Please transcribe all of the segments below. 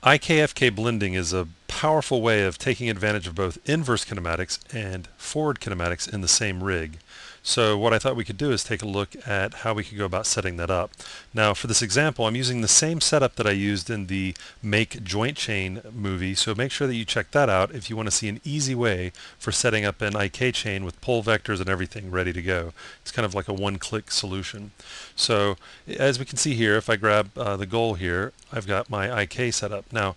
IKFK blending is a powerful way of taking advantage of both inverse kinematics and forward kinematics in the same rig. So what I thought we could do is take a look at how we could go about setting that up. Now for this example, I'm using the same setup that I used in the Make Joint Chain movie, so make sure that you check that out if you want to see an easy way for setting up an IK chain with pole vectors and everything ready to go. It's kind of like a one-click solution. So as we can see here, if I grab the goal here, I've got my IK set up. Now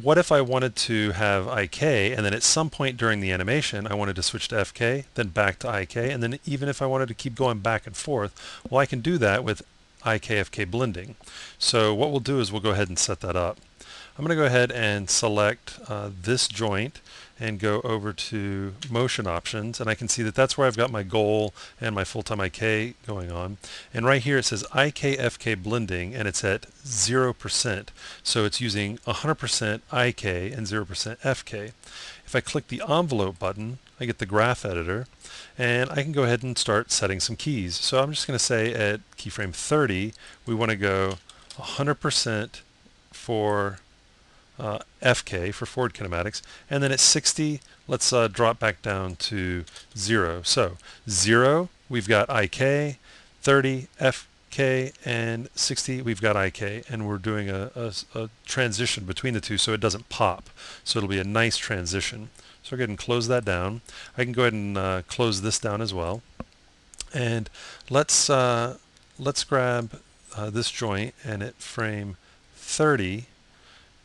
what if I wanted to have IK and then at some point during the animation I wanted to switch to FK, then back to IK, and then even if I wanted to keep going back and forth, well, I can do that with IKFK blending. So what we'll do is we'll go ahead and set that up. I'm going to go ahead and select this joint and go over to motion options, and I can see that that's where I've got my goal and my full-time IK going on. And right here it says IKFK blending, and it's at 0%. So it's using 100% IK and 0% FK. If I click the envelope button, I get the graph editor, and I can go ahead and start setting some keys. So I'm just going to say at keyframe 30, we want to go 100% for FK for forward kinematics, and then at 60 let's drop back down to 0. So 0 we've got IK, 30 FK, and 60 we've got IK, and we're doing a transition between the two so it doesn't pop, so it'll be a nice transition. So I'll go ahead and close that down. I can go ahead and close this down as well, and let's grab this joint, and at frame 30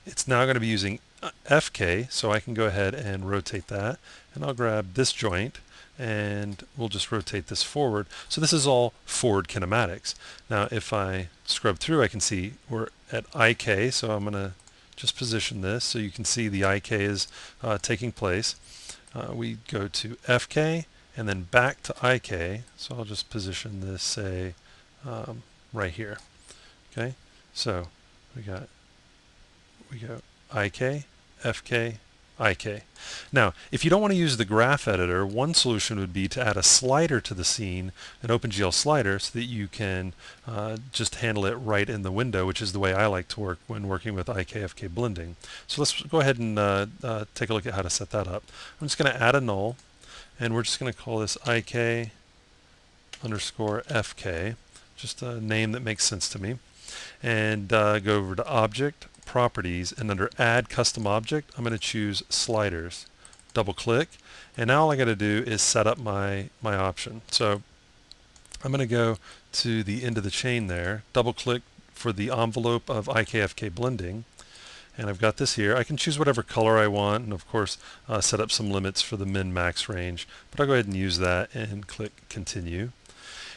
it's now going to be using FK, so I can go ahead and rotate that, and I'll grab this joint and we'll just rotate this forward. So this is all forward kinematics. Now if I scrub through, I can see we're at IK, so I'm going to just position this so you can see the IK is taking place. We go to FK and then back to IK, so I'll just position this, say, right here. Okay, so we go IK, FK, IK. Now, if you don't want to use the graph editor, one solution would be to add a slider to the scene, an OpenGL slider, so that you can just handle it right in the window, which is the way I like to work when working with IK, FK blending. So let's go ahead and take a look at how to set that up. I'm just going to add a null, and we're just going to call this IK underscore FK, just a name that makes sense to me, and go over to Object, Properties, and under Add Custom Object, I'm going to choose Sliders. Double click, and now all I got to do is set up my option. So I'm going to go to the end of the chain there, double click for the envelope of IKFK blending, and I've got this here. I can choose whatever color I want, and of course set up some limits for the min-max range, but I'll go ahead and use that and click Continue.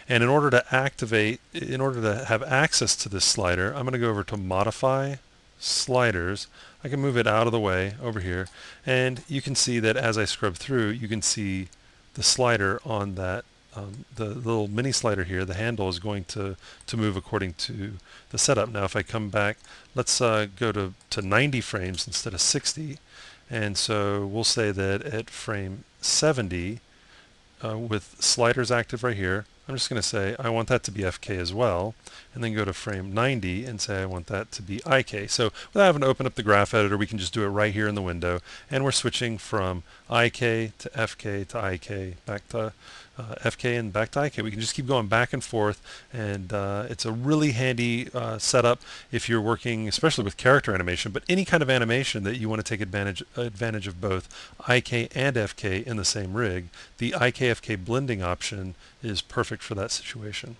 And in order to have access to this slider, I'm going to go over to Modify, Sliders. I can move it out of the way over here, and you can see that as I scrub through, you can see the slider on that, the little mini slider here, the handle is going to move according to the setup. Now if I come back, let's go to 90 frames instead of 60, and so we'll say that at frame 70, with sliders active right here, I'm just going to say I want that to be FK as well, and then go to frame 90 and say I want that to be IK. So without having to open up the graph editor, we can just do it right here in the window, and we're switching from IK to FK to IK, back to FK and back to IK. We can just keep going back and forth, and it's a really handy setup if you're working especially with character animation, but any kind of animation that you want to take advantage of both IK and FK in the same rig. The IK-FK blending option is perfect for that situation.